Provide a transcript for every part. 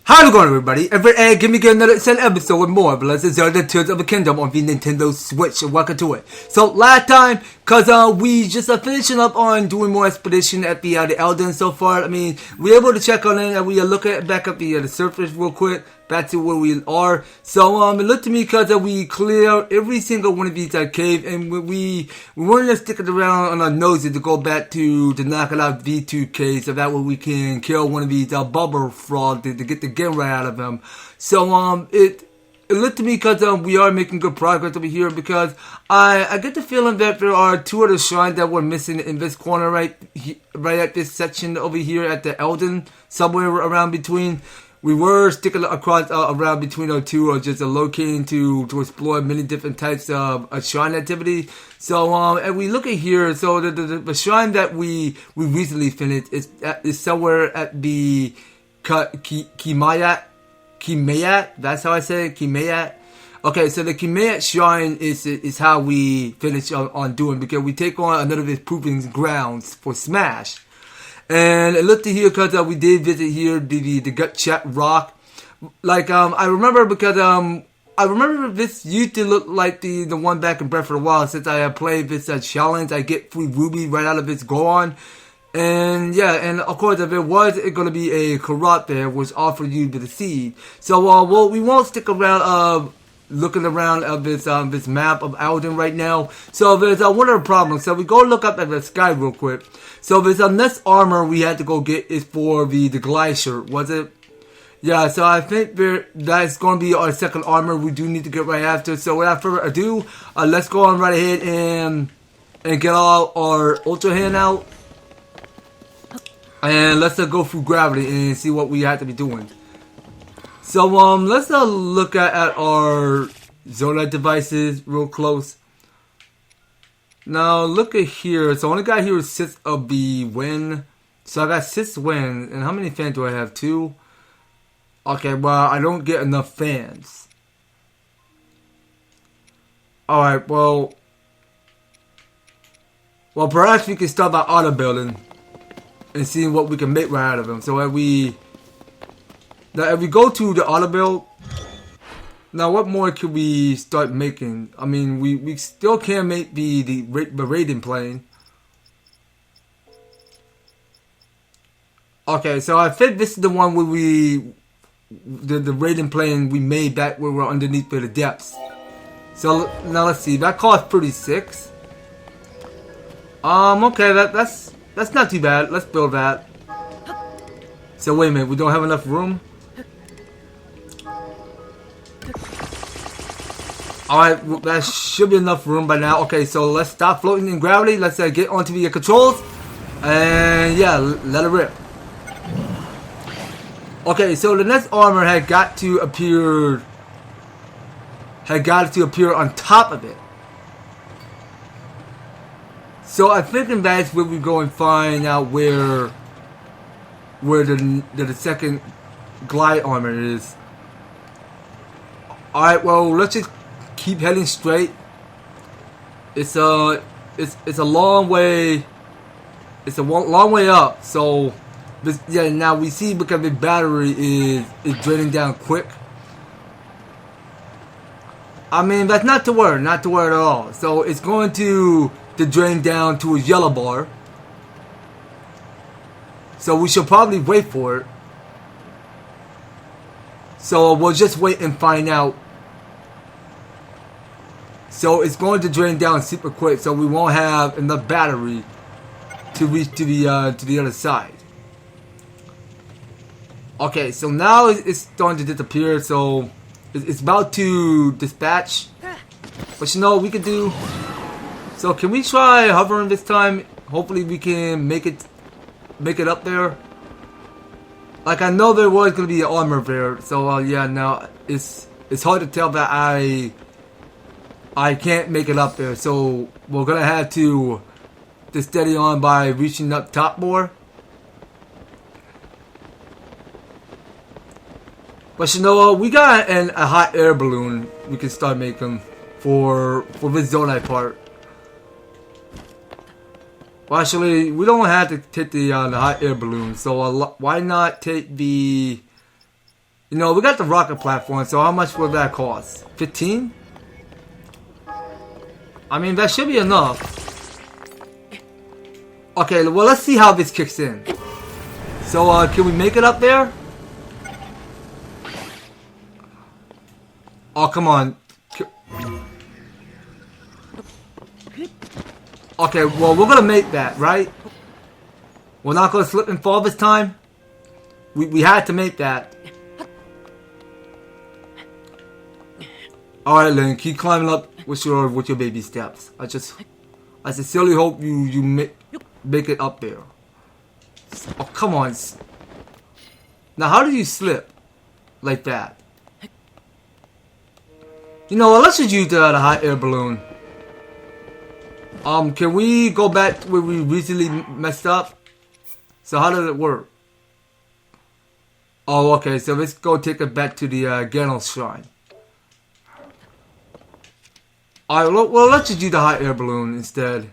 How's it going, everybody? Give me another episode with more of Legend of Zelda Tears of the Kingdom on the Nintendo Switch, and welcome to it. So last time, we just finishing up on doing more expedition at the Elden so far. I mean, we're able to check on it, and we look at back up the surface real quick, back to where we are. So it looked to me we cleared every single one of these caves, and we weren't just sticking around on our noses to go back to knock it out V2 caves, so that way we can kill one of these bubble frogs to get the game right out of them. So it looked to me we are making good progress over here, because I get the feeling that there are two other shrines that we're missing in this corner right at this section over here at the Elden, somewhere around between. We were sticking across around between our two, or just locating to explore many different types of shrine activity. So and we look at here, so the shrine that we recently finished is somewhere at the Kimayat, that's how I say it, Kimayat. Okay, so the Kimayat shrine is how we finish on doing, because we take on another of his proving grounds for Smash. And it looked to here we did visit here the Gut Chat Rock. Like I remember this used to look like the one back in Breath of the Wild. Since I have played this challenge, I get free ruby right out of its Goron. And yeah, and of course, if it was going to be a Karate there, which offered you the seed. So we won't stick around looking around of this map of Elden right now. So there's one of the problems. So we go look up at the sky real quick. So there's next armor we had to go get is for the glacier, was it? Yeah, so I think that's going to be our second armor we do need to get right after. So without further ado, let's go on right ahead and get all our Ultra Hand out. And let's go through gravity and see what we have to be doing. So let's look at our Zelda devices real close. Now look at here. So only got here is 6 of the wind. So I got 6 wind. And how many fans do I have? 2? Okay, well I don't get enough fans. Alright, well perhaps we can start by auto building and seeing what we can make right out of them. So if we go to the auto build, now what more can we start making? I mean, we still can make the raiding plane. Okay, so I think this is the one where the raiding plane we made back where we're underneath the depths. So now let's see, that cost 36. Okay, that's not too bad. Let's build that. So wait a minute, we don't have enough room? Alright, well, that should be enough room by now. Okay, so let's stop floating in gravity. Let's get onto the controls. And yeah, let it rip. Okay, so the next armor had got to appear on top of it. So I think that's where we go and find out where the second glide armor is. Alright, well let's just keep heading straight. It's a long way. It's a long way up. So yeah, now we see because the battery is draining down quick. I mean, that's not to worry at all. So it's going to drain down to a yellow bar. So we should probably wait for it. So we'll just wait and find out. So it's going to drain down super quick, so we won't have enough battery to reach to the other side. Okay, so now it's starting to disappear, so it's about to dispatch. But you know what we can do? So can we try hovering this time? Hopefully we can make it up there. Like I know there was gonna be an armor there, so yeah. Now it's hard to tell that I can't make it up there, so we're gonna have to steady on by reaching up top more. But you know what? We got a hot air balloon we can start making for this Zonai part. Well, actually, we don't have to take the hot air balloon, so why not take the You know, we got the rocket platform, so how much will that cost? 15? I mean, that should be enough. Okay, well, let's see how this kicks in. So, can we make it up there? Oh, come on. Okay, well, we're gonna make that, right? We're not gonna slip and fall this time? We had to make that. Alright, Lynn, keep climbing up with your baby steps. I sincerely hope you make it up there. Oh, come on. Now, how do you slip like that? You know what, let's just use the hot air balloon. Can we go back to where we recently messed up? So how does it work? Oh, okay, so let's go take it back to the Ganos Shrine. Alright, well, let's just use the hot air balloon instead.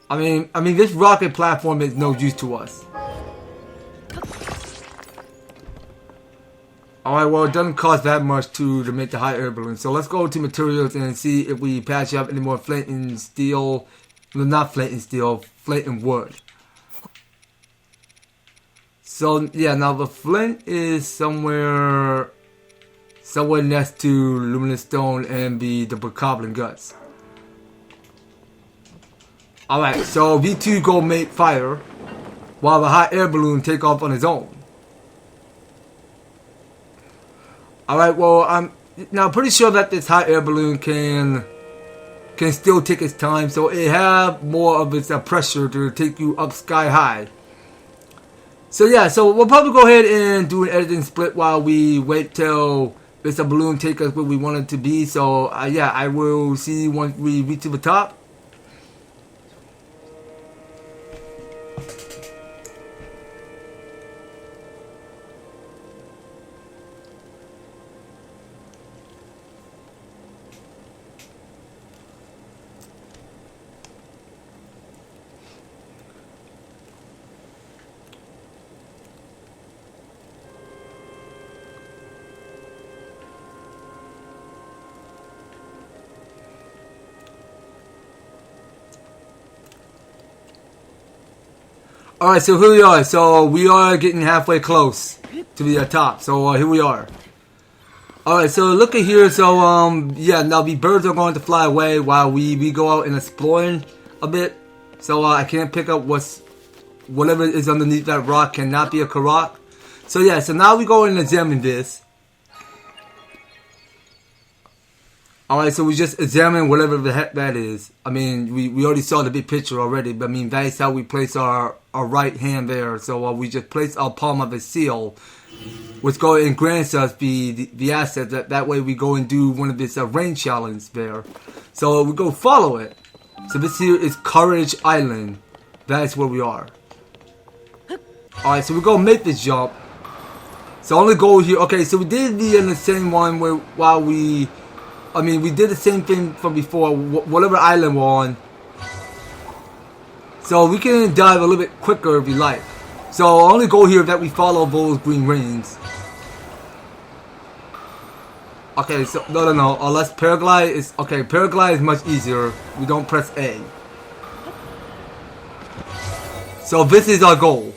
I mean, this rocket platform is no use to us. Alright, well, it doesn't cost that much to make the hot air balloon. So let's go to materials and see if we patch up any more flint and steel. Well, not flint and steel, flint and wood. So, yeah, now the flint is somewhere next to luminous stone and the bokoblin guts. Alright, so V2 go make fire while the hot air balloon take off on its own. Alright, well, I'm now pretty sure that this hot air balloon can still take its time, so it have more of its pressure to take you up sky high. So yeah, so we'll probably go ahead and do an editing split while we wait till this balloon take us where we want it to be. So yeah, I will see you once we reach to the top. Alright, so here we are. So we are getting halfway close to the top. So here we are. Alright, so look at here. So yeah, now the birds are going to fly away while we go out and exploring a bit. So I can't pick up whatever is underneath that rock cannot be a Karak. So yeah, so now we go and examine this. Alright, so we just examine whatever the heck that is. I mean, we already saw the big picture already, but I mean, that is how we place our right hand there. So we just place our palm of a seal, which go and grants us the asset. That way we go and do one of this rain challenge there. So we go follow it. So this here is Courage Island. That is where we are. Alright, so we go make this jump. So only go here. Okay, so we did the same one where we did the same thing from before, whatever island we're on. So we can dive a little bit quicker if we like. So only go here that we follow those green rings. Okay, so no. Unless paraglide is okay. Paraglide is much easier. We don't press A. So this is our goal.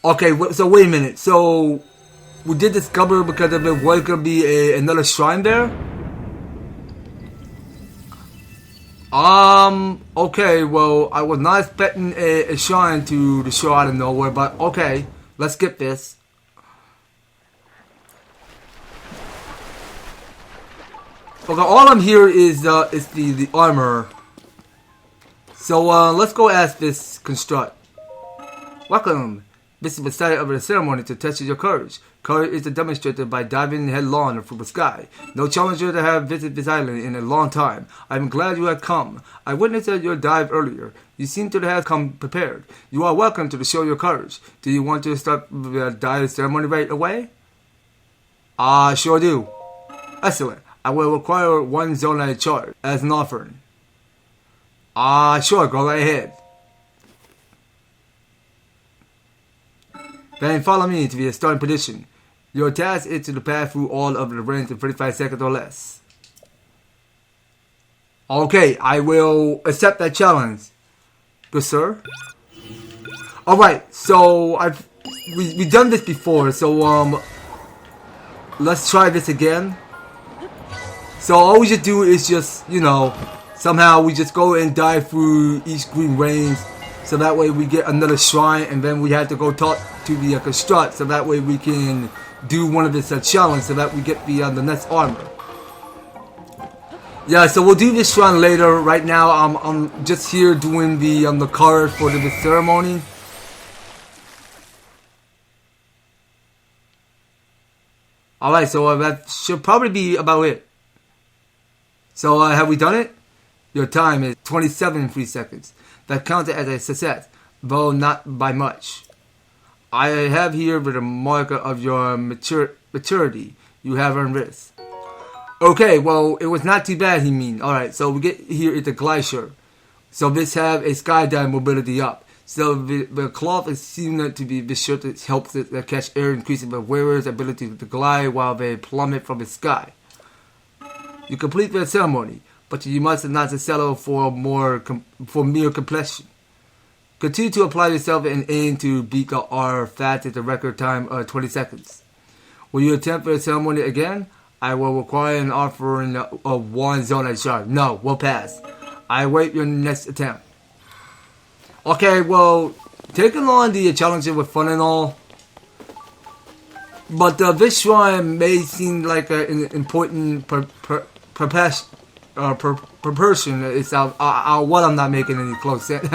Okay, so wait a minute. So we did discover because of it was gonna be another shrine there. Okay, well, I was not expecting a shrine to show out of nowhere, but okay, let's skip this. Okay, all I'm here is the armor. So let's go ask this construct. Welcome. This is the site of the ceremony to test your courage. Courage is demonstrated by diving headlong through the sky. No challenger to have visited this island in a long time. I am glad you have come. I witnessed your dive earlier. You seem to have come prepared. You are welcome to show your courage. Do you want to start the dive ceremony right away? Sure do. Excellent. I will require one zone charge as an offering. Sure, go right ahead. Then follow me to be a starting position. Your task is to pass through all of the rings in 35 seconds or less. Okay, I will accept that challenge. Good sir. Alright, so we've done this before, so let's try this again. So all we just do is just, you know, somehow we just go and dive through each green range, so that way we get another shrine, and then we have to go talk to the construct, so that way we can do one of this challenge, so that we get the next armor. Yeah, so we'll do this shrine later. Right now, I'm just here doing the card for the ceremony. All right, so that should probably be about it. So have we done it? Your time is 27 free seconds. That counted as a success, though not by much. I have here the marker of your maturity. You have earned this. Okay, well, it was not too bad, he mean. Alright, so we get here is the glacier. So this have a skydive mobility up. So the cloth is seen to be this shirt that helps it catch air, increasing the wearer's ability to glide while they plummet from the sky. You complete the ceremony, but you must not settle for mere completion. Continue to apply yourself and aim to beat our fast at the record time of 20 seconds. Will you attempt the ceremony again? I will require an offering of one zone at shot. No, we'll pass. I await your next attempt. Okay, well, taking on the challenges with fun and all, but this shrine may seem like an important proportion. It's what I'm not making any close sense.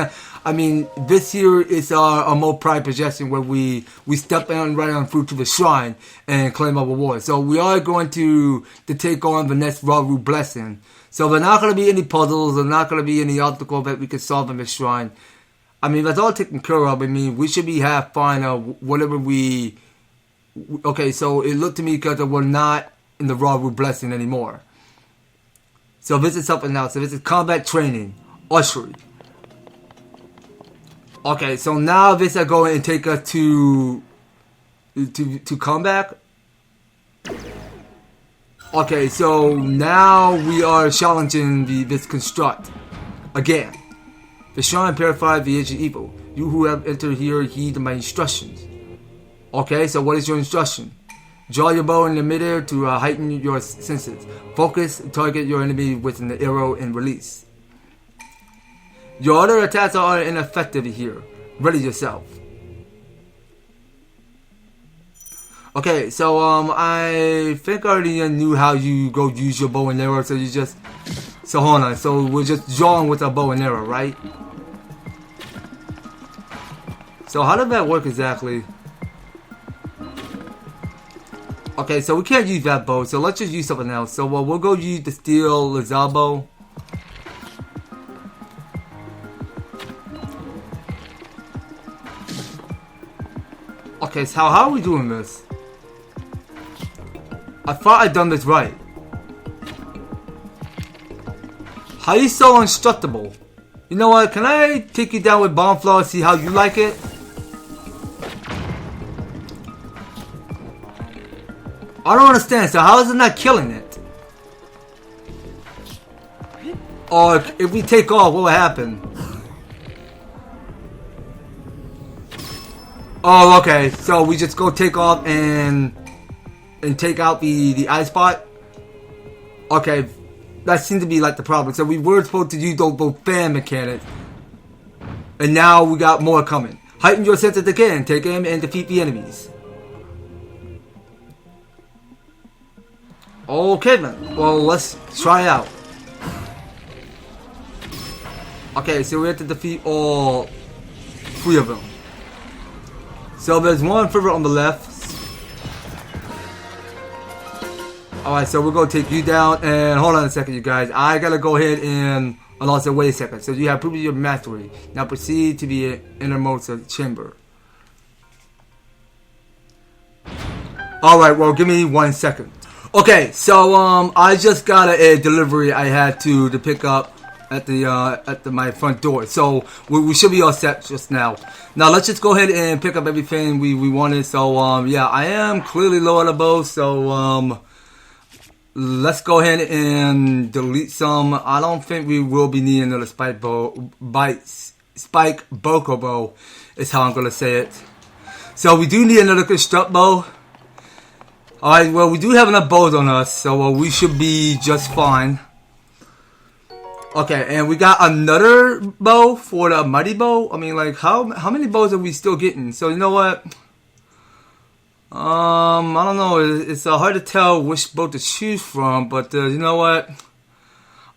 I mean, this here is our more pride possession, where we step on right on through to the shrine and claim our reward. So we are going to take on the next Raru blessing. So there are not going to be any puzzles, there are not going to be any obstacle that we can solve in the shrine. I mean, that's all taken care of. I mean, we should be have fun whatever we. Okay, so it looked to me because we're not in the Raru blessing anymore. So this is something else. So this is combat training, ushery. Okay, so now this is going to take us to combat. Okay, so now we are challenging this construct again. The shrine purifies the ancient evil. You who have entered here heed my instructions. Okay, so what is your instruction? Draw your bow in the midair to heighten your senses. Focus, target your enemy with an arrow, and release. Your other attacks are ineffective here. Ready yourself. Okay, so I think I already knew how you go use your bow and arrow, so you just... So hold on, so we're just drawing with a bow and arrow, right? So how does that work exactly? Okay, so we can't use that bow, so let's just use something else. So we'll go use the steel Lazal bow. Okay, so how are we doing this? I thought I'd done this right. How are you so instructable? You know what, can I take you down with bomb flow and see how you like it? I don't understand, so how is it not killing it? Or if we take off, what will happen? Oh, okay, so we just go take off and take out the eye spot? Okay, that seems to be like the problem. So we were supposed to use those fan mechanics, and now we got more coming. Heighten your senses again, take aim and defeat the enemies. Okay then, well let's try out. Okay, so we have to defeat all 3 of them. So there's one further on the left. Alright, so we're going to take you down, and hold on a second you guys. I gotta go ahead and also wait a second. So you have proved your mastery. Now proceed to the innermost chamber. Alright, well give me 1 second. Okay, so I just got a delivery I had to pick up my front door. So we should be all set just now. Now let's just go ahead and pick up everything we wanted. So yeah, I am clearly low on the bow. So let's go ahead and delete some. I don't think we will be needing another spike boko bow is how I'm gonna say it. So we do need another construct bow. Alright, well we do have enough bows on us, so we should be just fine. Okay, and we got another bow for the mighty bow. I mean, like, how many bows are we still getting? So you know what? I don't know. It's hard to tell which bow to choose from, but you know what?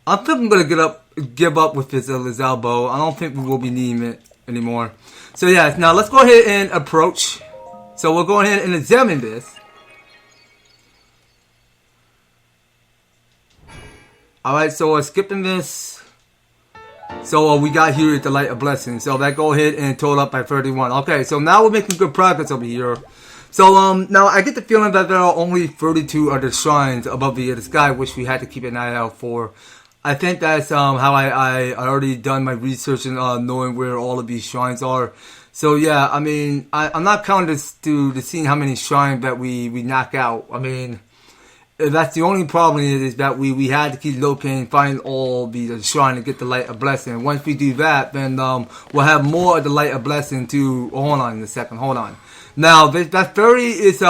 I think I'm gonna give up with this Lizal bow. I don't think we will be needing it anymore. So yeah, now let's go ahead and approach. So we'll go ahead and examine this. Alright, so we're skipping this. So we got here at the Light of Blessing. So that go ahead and total up by 31. Okay, so now we're making good progress over here. So now I get the feeling that there are only 32 other shrines above the sky, which we had to keep an eye out for. I think that's how I already done my research and knowing where all of these shrines are. So yeah, I mean, I'm not counting this to seeing how many shrines that we knock out. I mean, that's the only problem is that we had to keep locating, find all the shrine to get the Light of Blessing. Once we do that, then we'll have more of the Light of Blessing to. Hold on a second, hold on. Now that fairy is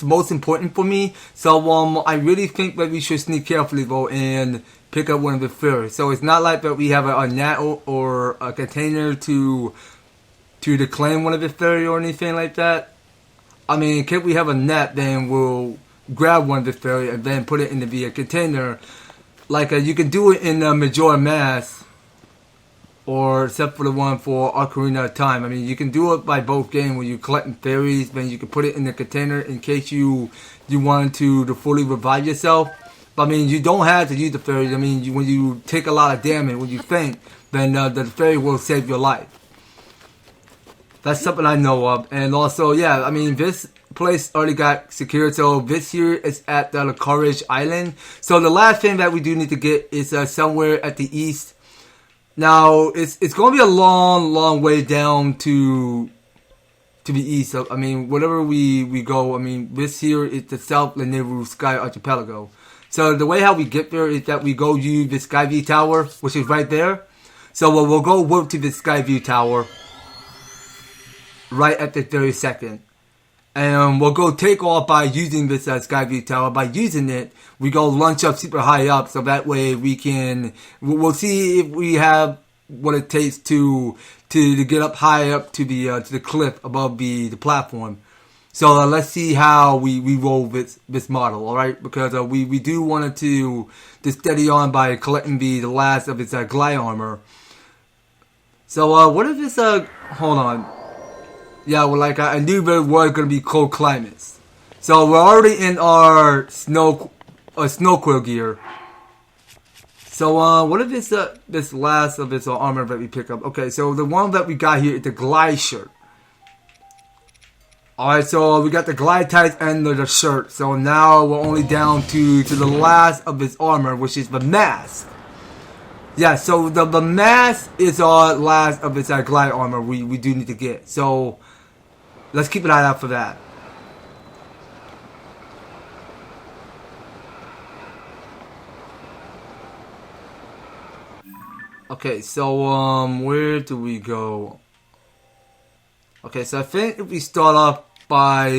most important for me, so I really think that we should sneak carefully though and pick up one of the fairies. So it's not like that we have a net or a container to claim one of the fairy or anything like that. I mean, if we have a net, then we'll grab one of the fairy and then put it in the container. Like you can do it in Majora Mask, or except for the one for Ocarina of Time. I mean, you can do it by both games where you're collecting fairies, then you can put it in the container in case you want to fully revive yourself. But, I mean, you don't have to use the fairies. I mean, when you take a lot of damage, when you faint, then the fairy will save your life. That's something I know of. And also, yeah, I mean, this place already got secured. So this here is at the Courage Island. So the last thing that we do need to get is somewhere at the east. Now, it's going to be a long way down to the east. So, I mean, wherever we go, I mean, this here is the South Leniru Sky Archipelago. So the way how we get there is that we go use the Skyview Tower, which is right there. So we'll go work to the Skyview Tower right at this very second. And we'll go take off by using this Skyview Tower. By using it, we go launch up super high up, so that way we'll see if we have what it takes to get up high up to the cliff above the platform. So let's see how we roll this model, all right? Because we do want to steady on by collecting the last of its glide armor. So what if this hold on. Yeah, well, like I knew there were going to be cold climates. So we're already in our snow quill gear. So what if this last of its armor that we pick up? Okay, so the one that we got here is the glide shirt. Alright, so we got the glide tights and the shirt. So now we're only down to the last of its armor, which is the mask. Yeah, so the mask is our last of its glide armor we do need to get. So let's keep an eye out for that. Okay, so where do we go? Okay, so I think if we start off by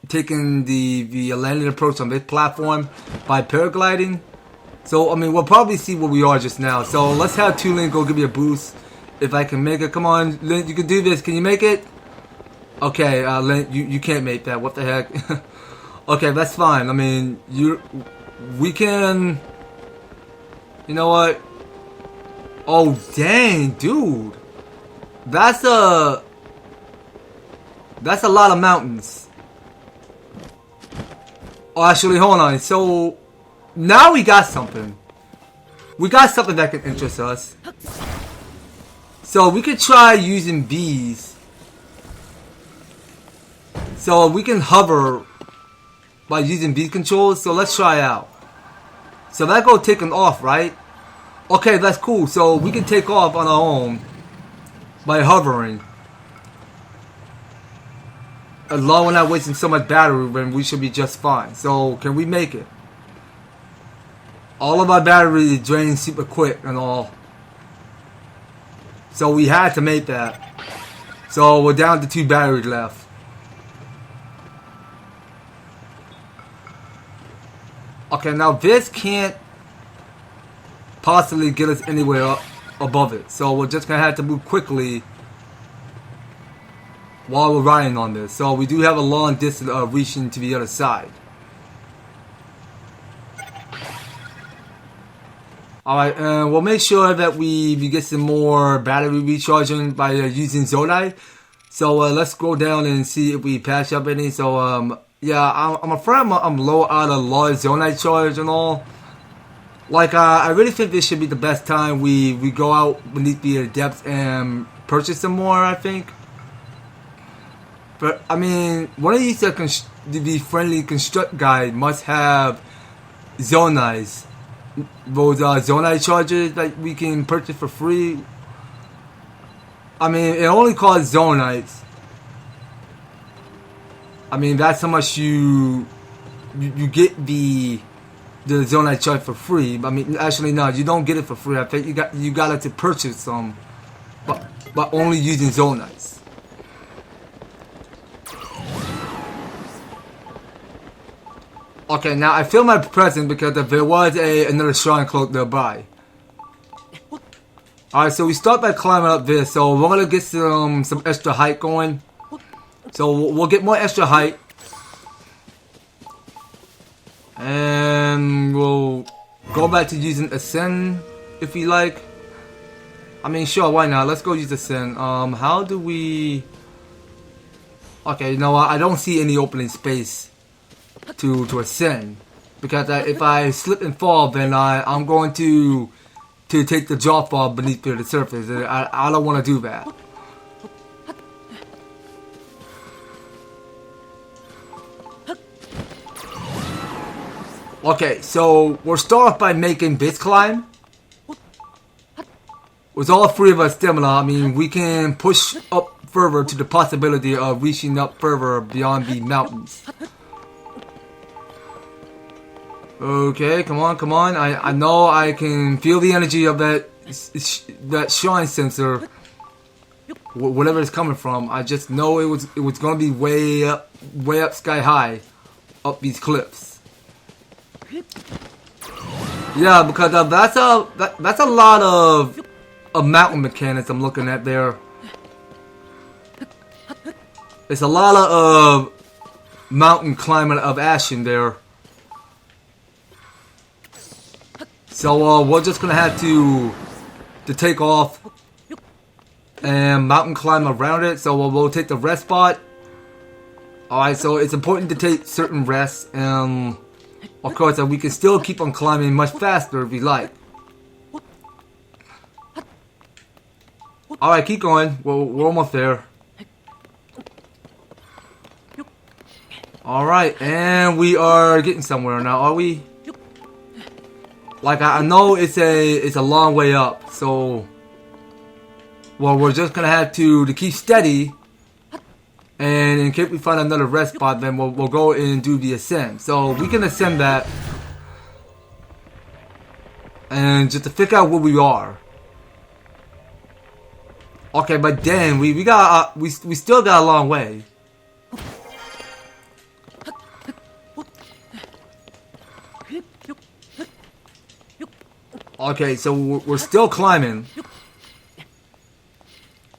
taking the landing approach on this platform by paragliding. So, I mean, we'll probably see where we are just now. So, let's have Tulin go give me a boost. If I can make it. Come on, Lin, you can do this. Can you make it? Okay, Lin, you can't make that. What the heck? Okay, that's fine. I mean, we can... You know what? Oh, dang, dude. That's a lot of mountains. Oh, actually, hold on. So, now we got something. We got something that can interest us. So, we could try using bees. So, we can hover by using bee controls. So, let's try out. So, that go taken off, right? Okay, that's cool. So we can take off on our own by hovering. As long as we're not wasting so much battery, then we should be just fine. So can we make it? All of our battery is draining super quick and all. So we had to make that. So we're down to 2 batteries left. Okay, now this can't possibly get us anywhere up above it. So we're just gonna have to move quickly while we're riding on this. So we do have a long distance of reaching to the other side. Alright, and we'll make sure that we get some more battery recharging by using Zonai. So let's scroll down and see if we patch up any. So yeah, I'm afraid I'm low out of large Zonai charge and all. Like I really think this should be the best time we go out beneath the depths and purchase some more, I think. But I mean, one of these the friendly construct guide must have Zonais. Those Zonai charges that we can purchase for free. I mean, it only costs Zonites. I mean, that's how much you get the Zonite charge for free. I mean, actually, no, you don't get it for free. I think you got to purchase some, but only using Zonites. Okay, now I feel my presence because there was another shrine cloak nearby. Alright, so we start by climbing up this, so we're gonna get some extra height going. So we'll get more extra height. And we'll go back to using Ascend if we like. I mean, sure, why not? Let's go use Ascend. How do we... Okay, you know what? I don't see any opening space to ascend, because if I slip and fall, then I'm going to take the drop fall beneath the surface. I don't want to do that. Okay, so we'll start by making this climb. With all 3 of us stamina, I mean, we can push up further to the possibility of reaching up further beyond the mountains. Okay, come on, come on. I know I can feel the energy of that shrine sensor, whatever it's coming from. I just know it was gonna be way up sky high, up these cliffs. Yeah, because that's a lot of mountain mechanics I'm looking at there. It's a lot of mountain climbing of action there. So we're just gonna have to take off and mountain climb around it. So we'll take the rest spot. Alright, so it's important to take certain rests, and of course we can still keep on climbing much faster if we like. Alright, keep going. We're almost there. Alright, and we are getting somewhere now, are we? Like, I know it's a long way up, so well, we're just gonna have to keep steady, and in case we find another rest spot, then we'll go and do the ascent. So we can ascend that, and just to figure out where we are. Okay, but then we still got a long way. Okay, so we're still climbing.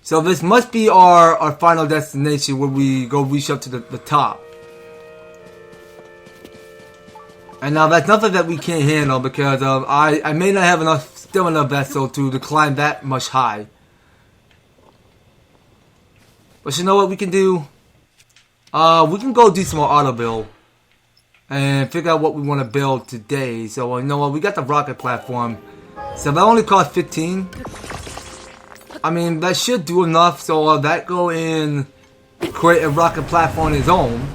So this must be our final destination, where we go reach up to the top. And now that's nothing that we can't handle, because I may not have enough stamina vessel to climb that much high. But you know what we can do? We can go do some more auto build and figure out what we want to build today. So you know what, we got the rocket platform. So that only costs 15. I mean, that should do enough. So that go in, create a rocket platform on its own.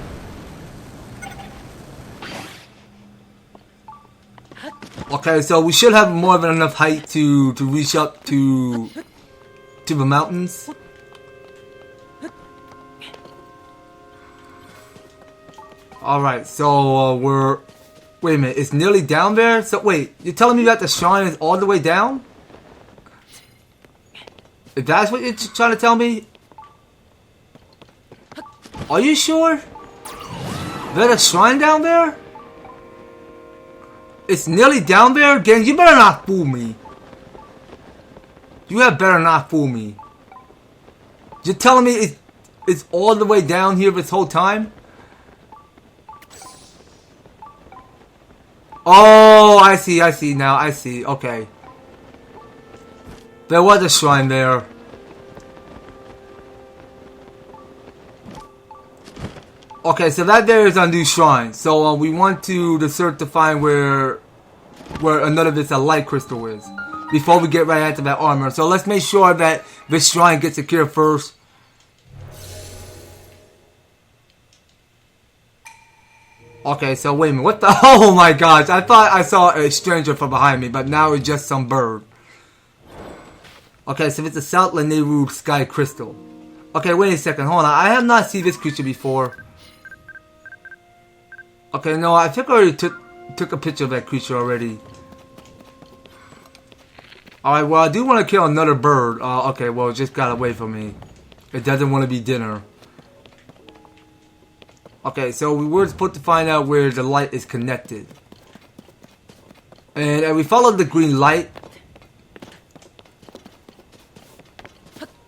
Okay, so we should have more than enough height to reach up to the mountains. Alright, so we're... Wait a minute, it's nearly down there? So wait, you're telling me that the shrine is all the way down? If that's what you're trying to tell me? Are you sure? There's a shrine down there? It's nearly down there? Gang, you better not fool me. You had better not fool me. You're telling me it's all the way down here this whole time? Oh, I see now, I see, okay. There was a shrine there. Okay, so that there is our new shrine. So we want to search to find where another of this light crystal is before we get right into that armor. So let's make sure that this shrine gets secured first. Okay, so wait a minute. What the? Oh my gosh! I thought I saw a stranger from behind me, but now it's just some bird. Okay, so it's a South Laneru Sky Crystal. Okay, wait a second. Hold on. I have not seen this creature before. Okay, no, I think I already took a picture of that creature already. Alright, well, I do want to kill another bird. Okay, well, it just got away from me. It doesn't want to be dinner. Okay, so we were supposed to find out where the light is connected. And we followed the green light.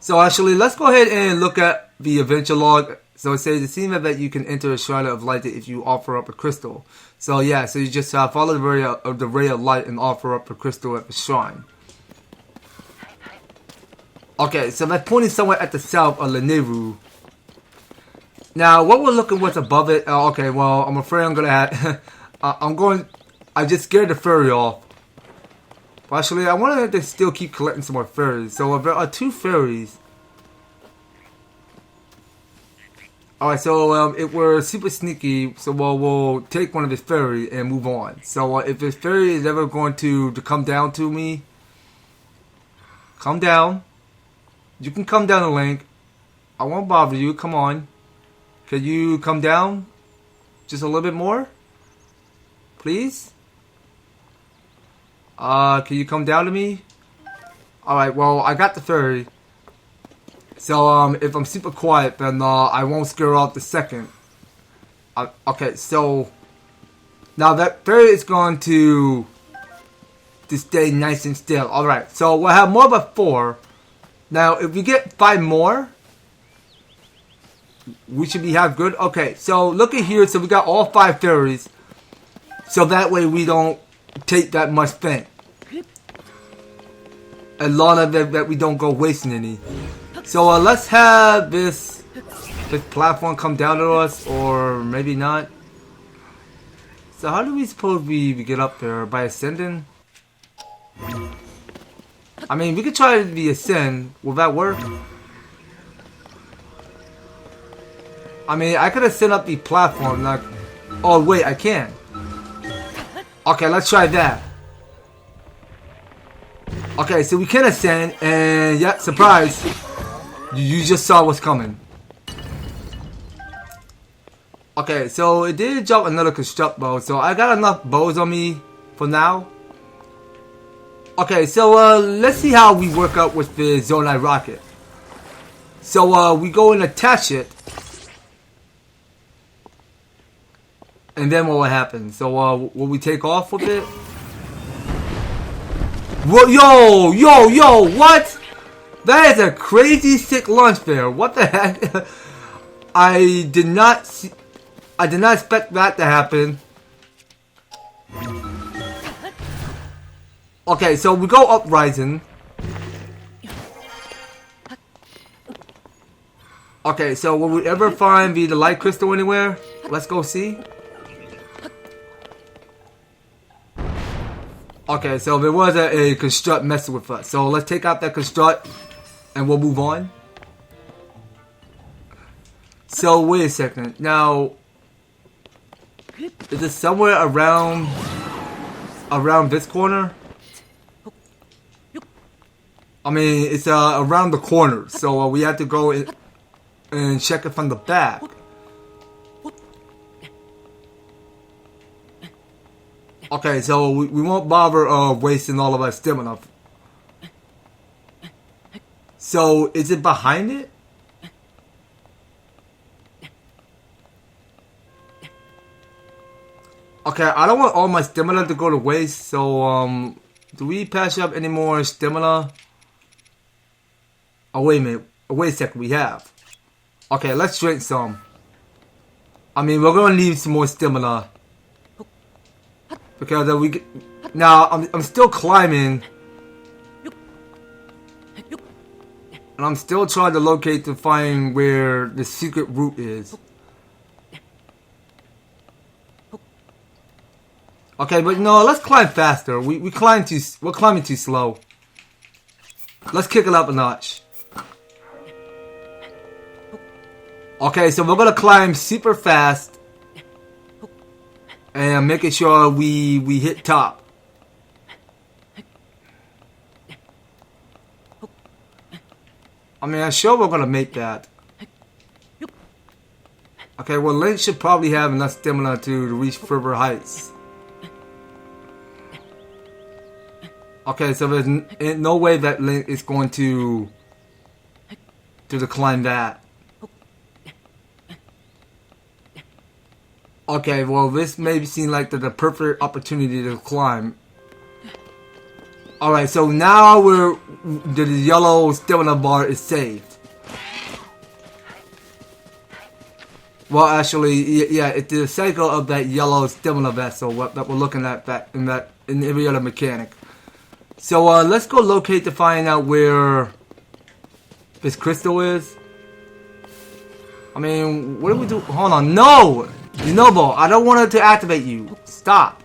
So actually, let's go ahead and look at the adventure log. So it says, it seems that you can enter a shrine of light if you offer up a crystal. So yeah, so you just follow the ray of light and offer up a crystal at the shrine. Okay, so that's pointing somewhere at the south of Laneru. Now, what we're looking what's above it. Okay, well, I'm afraid I'm gonna have. I just scared the fairy off. But actually, I wanted to still keep collecting some more fairies. So there are 2 fairies. Alright, so if we're super sneaky, so we'll take one of his fairy and move on. So if his fairy is ever going to come down to me, come down. You can come down the link. I won't bother you. Come on. Can you come down just a little bit more? Please? Can you come down to me? Alright, well, I got the fairy. So, if I'm super quiet, then I won't scare off the second. Okay, so now that fairy is going to stay nice and still. Alright, so we'll have more but 4. Now, if we get 5 more, we should be half good. Okay, so look at here. So we got all 5 fairies. So that way we don't take that much spent. A lot of it that we don't go wasting any. So let's have this platform come down to us, or maybe not. So how do we suppose we get up there? By ascending? I mean, we could try the ascend. Will that work? I mean, I could ascend up the platform. Like, oh wait, I can. Okay, let's try that. Okay, so we can ascend, and yeah, surprise. You just saw what's coming. Okay, so it did drop another construct bow, so I got enough bows on me for now. Okay, so let's see how we work out with the Zonai rocket. So we go and attach it, and then what will happen? So will we take off with it? Whoa, yo, what? That is a crazy sick launch there. What the heck? I did not expect that to happen. Okay, so we go up rising. Okay, so will we ever find the light crystal anywhere? Let's go see. Okay, so there was a construct messing with us. So let's take out that construct and we'll move on. So wait a second. Now, is it somewhere around around this corner. I mean, it's around the corner, so we have to go in and check it from the back. Okay, so we won't bother wasting all of our stamina. So, is it behind it? Okay, I don't want all my stamina to go to waste, so do we patch up any more stamina? Oh, wait a minute. Wait a second, we have. Okay, let's drink some. I mean, we're gonna need some more stamina. Because now, I'm still climbing. And I'm still trying to locate to find where the secret route is. Okay, but no, let's climb faster. We're climbing too slow. Let's kick it up a notch. Okay, so we're gonna climb super fast and making sure we hit top. I mean, I'm sure we're gonna make that. Okay, well, Link should probably have enough stamina to reach further heights. Okay, so there's no way that Link is going to climb that. Okay, well, this may seem like the perfect opportunity to climb. Alright, so now the yellow stamina bar is saved. Well, actually, yeah, it's the cycle of that yellow stamina vessel that we're looking at in every other mechanic. So let's go locate to find out where this crystal is. I mean, what do we do? Hold on, no! Yunobo, I don't want it to activate you. Stop.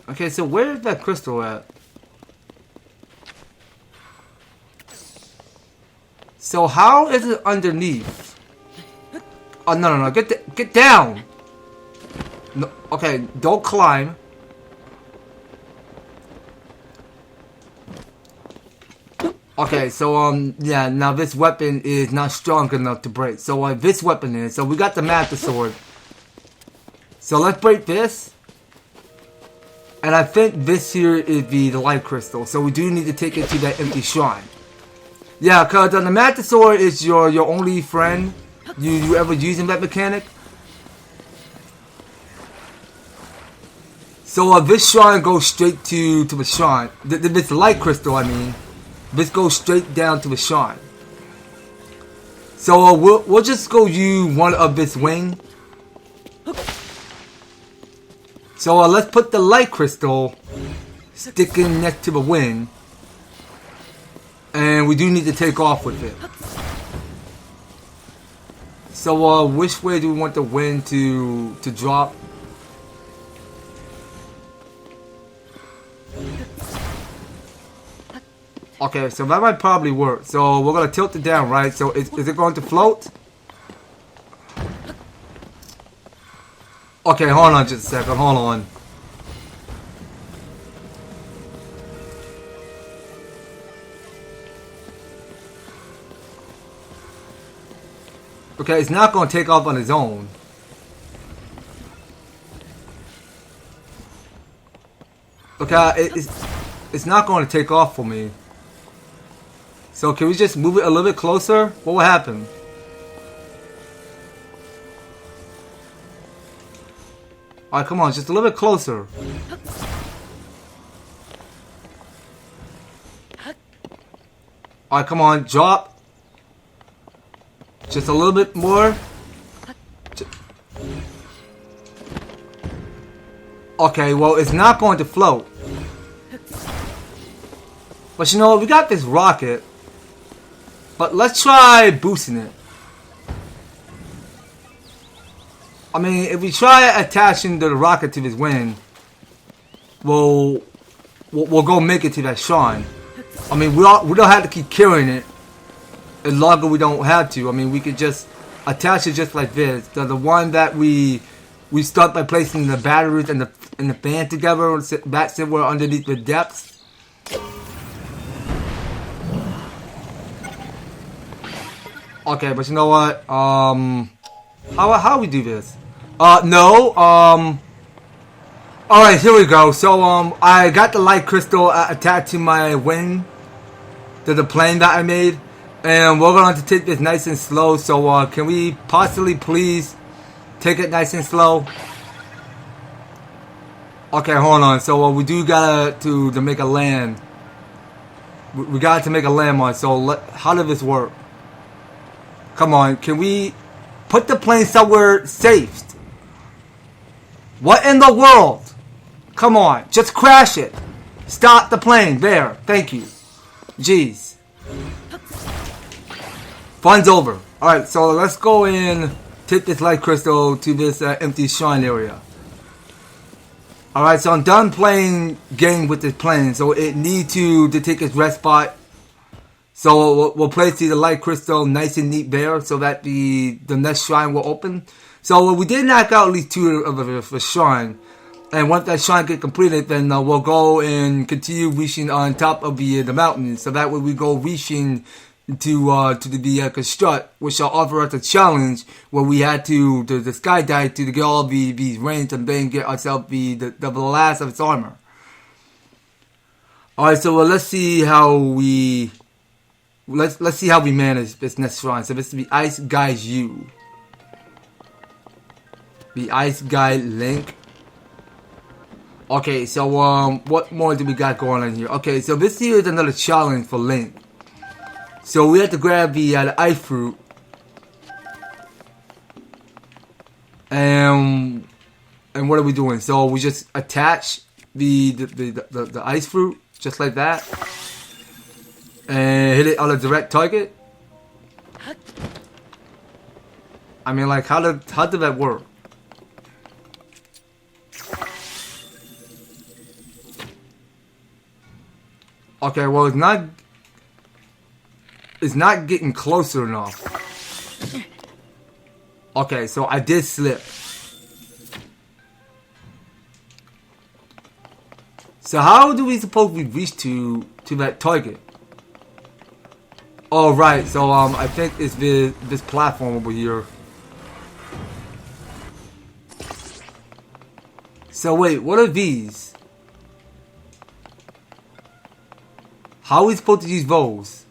Okay, so where is that crystal at? So how is it underneath? Oh, no, get down. No, okay, don't climb. Okay, so yeah, now this weapon is not strong enough to break. So this weapon is. So we got the Master Sword. So let's break this. And I think this here is the light crystal. So we do need to take it to that empty shrine. Yeah, because the Master Sword is your only friend you ever using that mechanic. So this shrine goes straight to the shrine. This light crystal, I mean. This goes straight down to the shrine. So we'll just go use one of this wing. So let's put the light crystal sticking next to the wing. And we do need to take off with it. So which way do we want the wind to drop? Okay, so that might probably work. So we're gonna tilt it down, right? So is it going to float? Okay, hold on just a second. Hold on. Okay, it's not going to take off on its own. Okay, it's not going to take off for me. So can we just move it a little bit closer? What will happen? Alright, come on, just a little bit closer. Alright, come on, drop. Just a little bit more. Okay, well, it's not going to float. But you know what, we got this rocket. But let's try boosting it. I mean, if we try attaching the rocket to this wing, we'll go make it to that shrine. I mean, we don't have to keep carrying it as long as we don't have to. I mean, we could just attach it just like this. The one that we we start by placing the batteries and the fan together. Back somewhere underneath the depths. Okay, but you know what? How we do this? No. All right, here we go. So I got the light crystal attached to my wing, to the plane that I made, and we're going to take this nice and slow. So can we possibly please take it nice and slow? Okay, hold on. So we do gotta to make a land. We got to make a landmark. So how does this work? Come on, can we put the plane somewhere safe? What in the world? Come on, just crash it. Stop the plane. There, thank you. Jeez. Fun's over. Alright, so let's go and take this light crystal to this empty shrine area. Alright, so I'm done playing game with this plane, so it needs to take its rest spot. So we'll place the light crystal nice and neat there so that the next shrine will open. So we did knock out at least 2 of the shrine. And once that shrine get completed, then we'll go and continue reaching on top of the mountain. So that way we go reaching to the construct, which shall offer us a challenge where we had to the skydive to get all these rings and then get ourselves the last of its armor. Alright, so let's see how we... Let's see how we manage this next shrine. So this is the Ice Guy U. The Ice Guy Link. Okay, so what more do we got going on here? Okay, so this here is another challenge for Link. So we have to grab the ice fruit. And what are we doing? So we just attach the ice fruit just like that. And hit it on a direct target. I mean, like, how did that work? Okay, well, it's not getting closer enough. Okay, so I did slip. So how do we supposedly reach to that target? Oh, right, so I think it's this platform over here. So wait, what are these? How are we supposed to use those?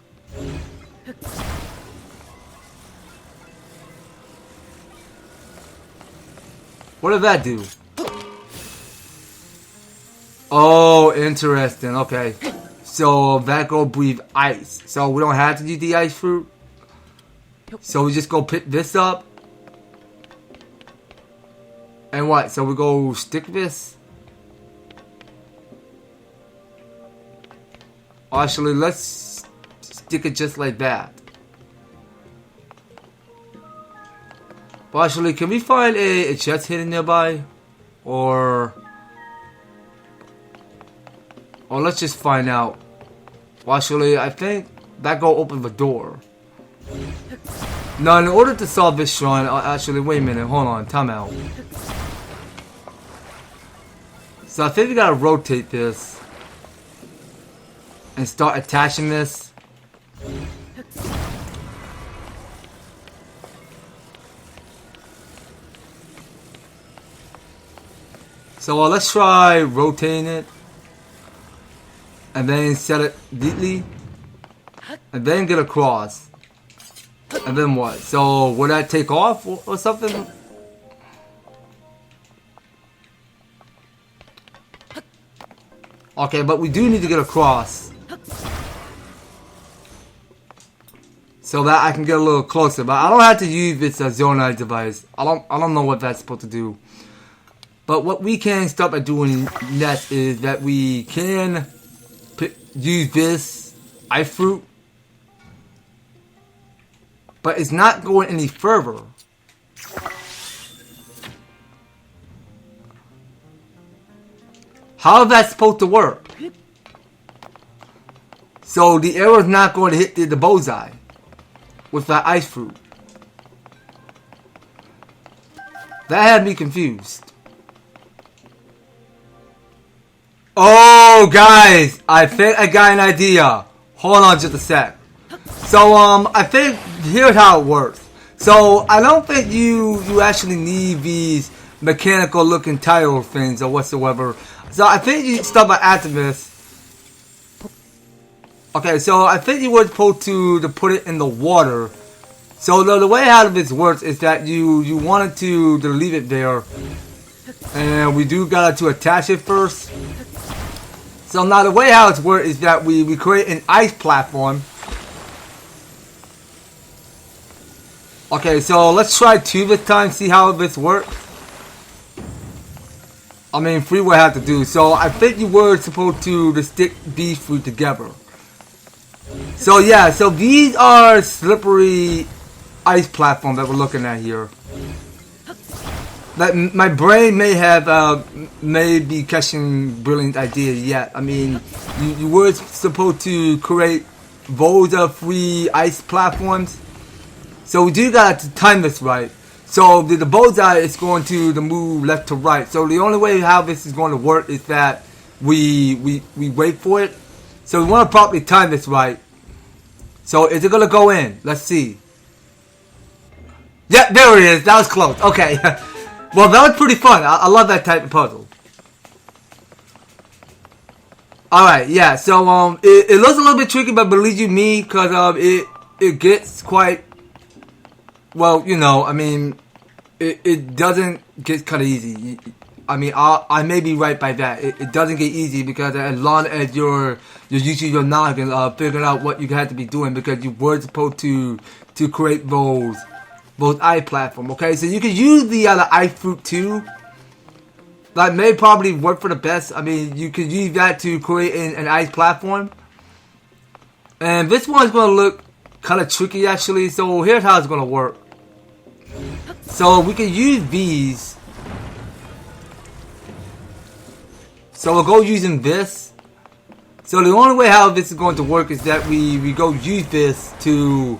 What does that do? Oh, interesting, okay. So that go breathe ice. So we don't have to use the ice fruit. So we just go pick this up. And what? So we go stick this. Actually, let's stick it just like that. Well, actually, can we find a chest hidden nearby? Or let's just find out. Well, actually, I think that go open the door. Now, in order to solve this shrine, actually, wait a minute, hold on, time out. So I think we gotta rotate this and start attaching this. So let's try rotating it. And then set it neatly. And then get across. And then what? So will that take off or something? Okay, but we do need to get across. So that I can get a little closer. But I don't have to use this Zonite device. I don't know what that's supposed to do. But what we can start by doing next is that we can use this ice fruit, but it's not going any further. How is that supposed to work? So the arrow is not going to hit the bullseye with that ice fruit. That had me confused. Oh, guys, I think I got an idea. Hold on just a sec. So, I think here's how it works. So, I don't think you actually need these mechanical looking tile things or whatsoever. So, I think you start by activist. Okay, so I think you were supposed to put it in the water. So the way how this works is that you wanted to leave it there, and we do gotta to attach it first. So now the way how it's works is that we create an ice platform. Okay, so let's try 2 this time, see how this works. I mean, 3 will have to do. So I think you were supposed to stick these 3 together. So yeah, so these are slippery ice platform that we're looking at here. That my brain may be catching brilliant idea yet. I mean, you were supposed to create those of 3 ice platforms. So we do got to time this right. So the bullseye is going to move left to right. So the only way how this is going to work is that we wait for it. So we want to properly time this right. So is it going to go in? Let's see. Yeah, there it is. That was close. Okay. Well, that was pretty fun. I love that type of puzzle. Alright, yeah. So, it looks a little bit tricky, but believe you me, because it gets quite... Well, you know, I mean, it doesn't get kind of easy. I mean, I may be right by that. It doesn't get easy because as long as you're using your noggin, figuring out what you have to be doing, because you were supposed to create those eye platform. Okay, so you can use the eye fruit too. That may probably work for the best. I mean, you can use that to create an ice platform. And this one's going to look kind of tricky actually. So here's how it's going to work. So we can use these. So we'll go using this. So the only way how this is going to work is that we go use this to...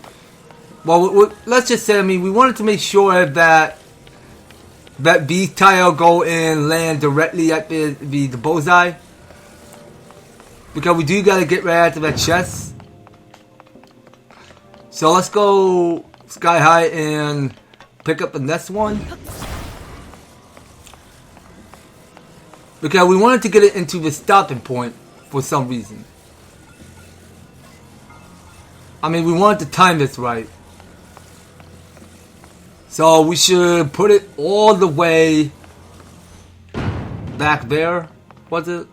Well, let's just say, I mean, we wanted to make sure that these tile go and land directly at the bullseye. Because we do got to get right after that chest. So let's go sky high and pick up the next one. Because we wanted to get it into the stopping point for some reason. I mean, we wanted to time this right. So we should put it all the way back there. Was it?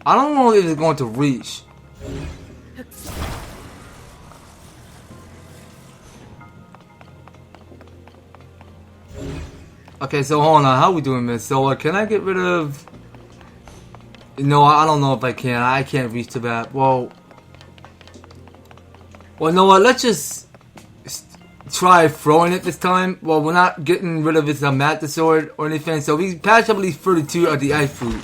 I don't know if it's going to reach. Okay, so hold on. How are we doing this? So can I get rid of... No, I don't know if I can. I can't reach to that. Well, you know what? Let's just try throwing it this time. Well, we're not getting rid of this Master Sword or anything. So we patched up at least 32 of the ice fruit.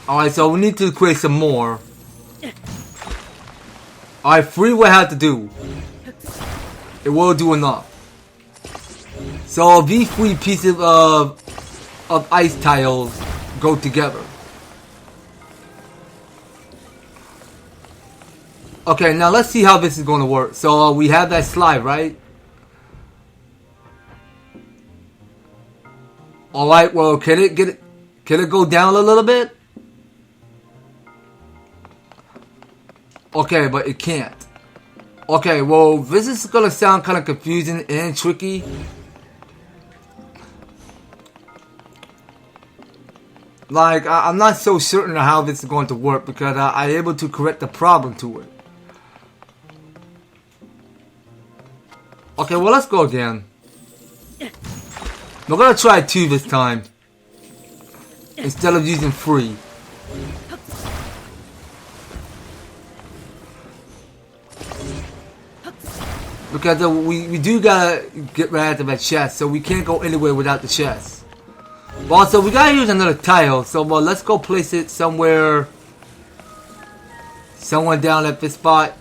Alright, so we need to create some more. Alright, 3 will have to do. It will do enough. So these 3 pieces of ice tiles go together. Okay, now let's see how this is going to work. So we have that slide, right? Alright, well, can it go down a little bit? Okay, but it can't. Okay, well, this is gonna sound kind of confusing and tricky. Like, I'm not so certain of how this is going to work because I'm able to correct the problem to it. Okay, well, let's go again. We're gonna try 2 this time instead of using 3. Because we do gotta get right after that chest, so we can't go anywhere without the chest. But also, we gotta use another tile, so well, let's go place it somewhere down at this spot.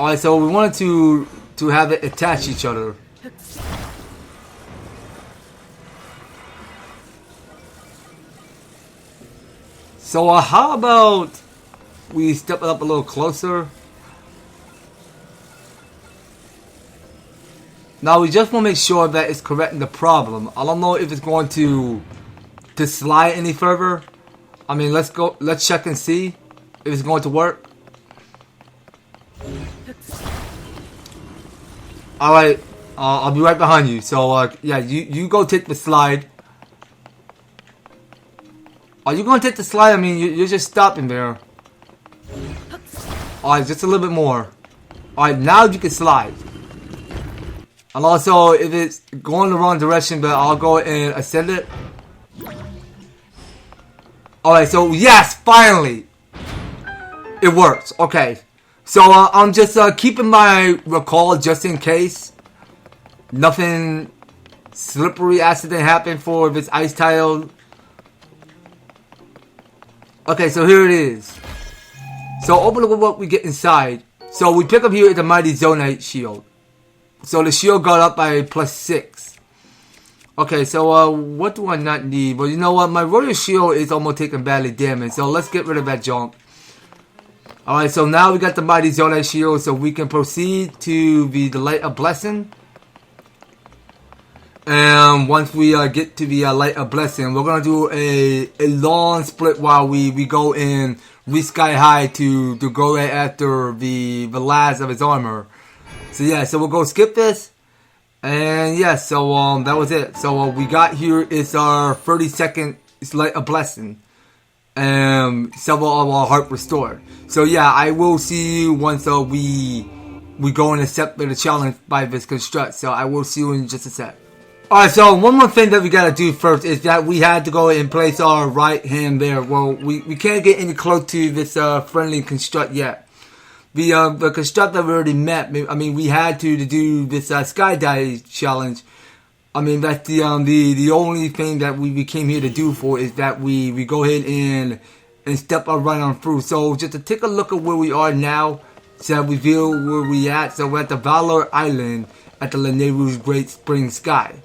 Alright, so we wanted to have it attach each other. So how about we step it up a little closer? Now we just want to make sure that it's correcting the problem. I don't know if it's going to slide any further. I mean, let's check and see if it's going to work. Alright, I'll be right behind you. So yeah, you go take the slide. Are you going to take the slide? I mean, you're just stopping there. Alright, just a little bit more. Alright, now you can slide. And also, if it's going the wrong direction, but I'll go and ascend it. Alright, so yes, finally! It works. Okay. So I'm just keeping my recall just in case. Nothing slippery accident happened for this ice tile. Okay, so here it is. So open up what we get inside. So we pick up here the Mighty Zonite Shield. So the shield got up by +6. Okay, so what do I not need? Well, you know what? My Royal Shield is almost taking badly damage. So let's get rid of that junk. Alright, so now we got the Mighty Zonite Shield. So we can proceed to the Light of Blessing. And once we get to the Light of Blessing, we're going to do a long split while we go in reach sky high to go right after the last of his armor. So yeah, so we'll go skip this. And yeah, so that was it. So what we got here is our 30-second Light of Blessing. And several of our heart restored. So yeah, I will see you once we go and accept the challenge by this construct. So I will see you in just a sec. Alright, so one more thing that we gotta do first is that we had to go and place our right hand there. Well, we can't get any close to this friendly construct yet. The construct that we already met, I mean, we had to do this skydive challenge. I mean, that's the only thing that we came here to do for is that we go ahead and step right on through. So just to take a look at where we are now, so we feel where we at. So we're at the Valor Island at the Lanayru's Great Spring Sky.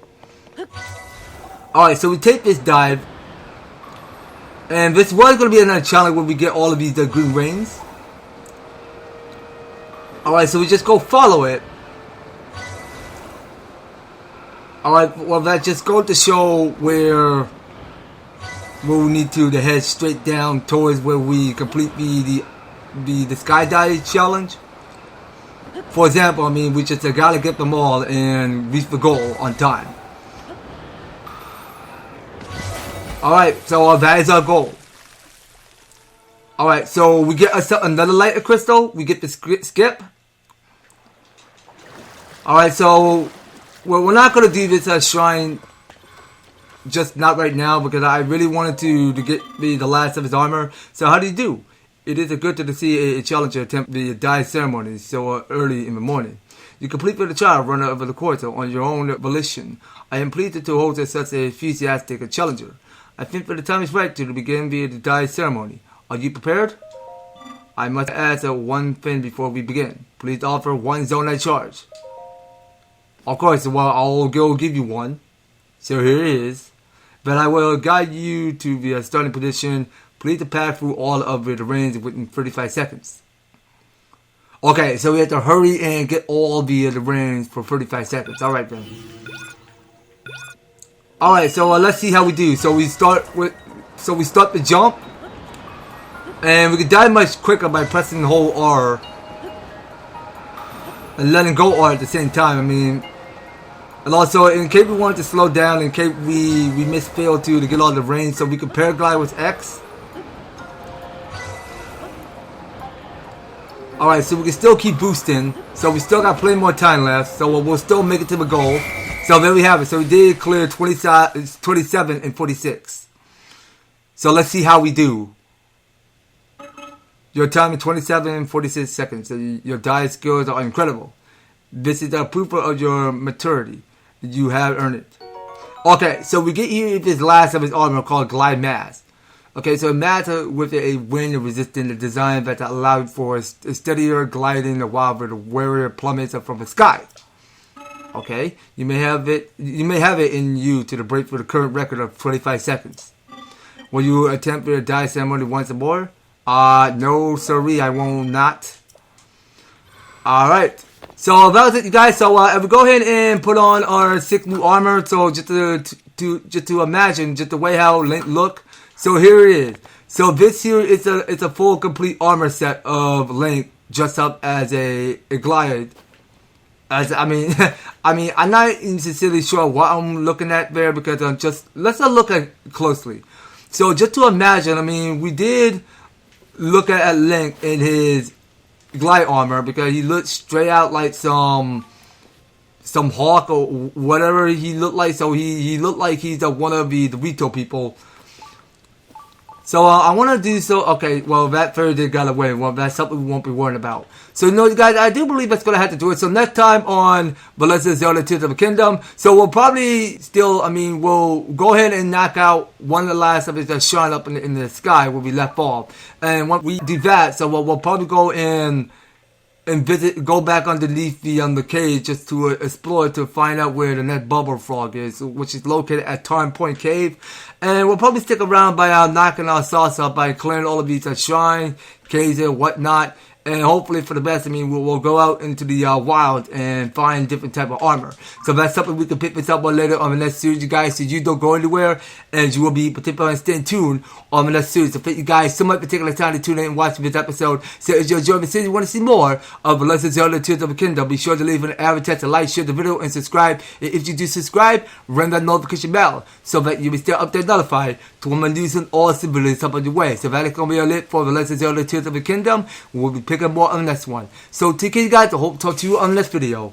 Alright, so we take this dive. And this was going to be another challenge where we get all of these green rings. Alright, so we just go follow it. Alright, well that just goes to show where we need to head straight down towards where we complete the skydive challenge. For example, I mean, we just gotta get them all and reach the goal on time. Alright, so that is our goal. Alright, so we get another light of crystal. We get the skip. Alright, so we're not going to do this shrine just not right now because I really wanted to get the last of his armor. So how do you do? It is good to see a challenger attempt the dive ceremony so early in the morning. You complete with a child runner over the course on your own volition. I am pleased to host such a enthusiastic challenger. I think that the time is right to begin the dive ceremony. Are you prepared? I must ask one thing before we begin. Please offer one zonite charge. Of course, well, I'll go give you one. So here it is. But I will guide you to the starting position. Please pass through all of the rings within 35 seconds. Okay, so we have to hurry and get all the rings for 35 seconds. Alright then. Alright, so let's see how we do. So we start the jump. And we can dive much quicker by pressing the whole R. And letting go R at the same time. I mean, and also in case we wanted to slow down, in case we misfailed to get all the rings, so we can paraglide with X. Alright, so we can still keep boosting. So we still got plenty more time left. So we'll still make it to the goal. So there we have it. So we did clear 27 and 46. So let's see how we do. Your time is 27 and 46 seconds. So your dive skills are incredible. This is a proof of your maturity. You have earned it. Okay, so we get here this last of his armor called Glide Mask. Okay, so imagine with a wind resistant design that allowed for a steadier gliding while the warrior plummets from the sky. Okay, you may have it in you to break for the current record of 25 seconds. Will you attempt the die ceremony once more? No, sorry, I will not. Alright, so that was it, you guys. So we go ahead and put on our 6 new armor. So just to imagine just the way how Link look. So here it is. So this here is a full complete armor set of Link dressed up as a glide. I'm not sincerely sure what I'm looking at there because let's not look at it closely. So just to imagine, we did look at Link in his glide armor because he looked straight out like some hawk or whatever he looked like. So he looked like he's one of the Rito people. So I want to do so. Okay, well that fairy did got away. Well, that's something we won't be worrying about. So guys, I do believe that's gonna have to do it. So next time on The Legend of Zelda Tears of the Kingdom, so we'll probably still, we'll go ahead and knock out one of the last of it that's showing up in the sky where we left off. And once we do that, so we'll probably go and go back underneath the cage just to explore to find out where the next bubble frog is, which is located at Tarn Point Cave. And we'll probably stick around by knocking our sauce up by clearing all of these shrine, caves and whatnot. And hopefully for the best, we'll go out into the wild and find different type of armor. So that's something we can pick this up on later on the next series, you guys. So you don't go anywhere, and you will be particularly staying tuned on the next series. So thank you guys so much for taking the time to tune in and watch this episode. So if you enjoyed the series, you want to see more of The Legend of Zelda Tears of the Kingdom, be sure to leave an EverTastic, like, share the video, and subscribe. And if you do subscribe, ring that notification bell so that you'll be still updated notified to when my news and awesome videos up on your way. So that's going to be all it for The Legend of Zelda Tears of the Kingdom. We'll be picking more on the next one. So take care, you guys. I hope to talk to you on the next video.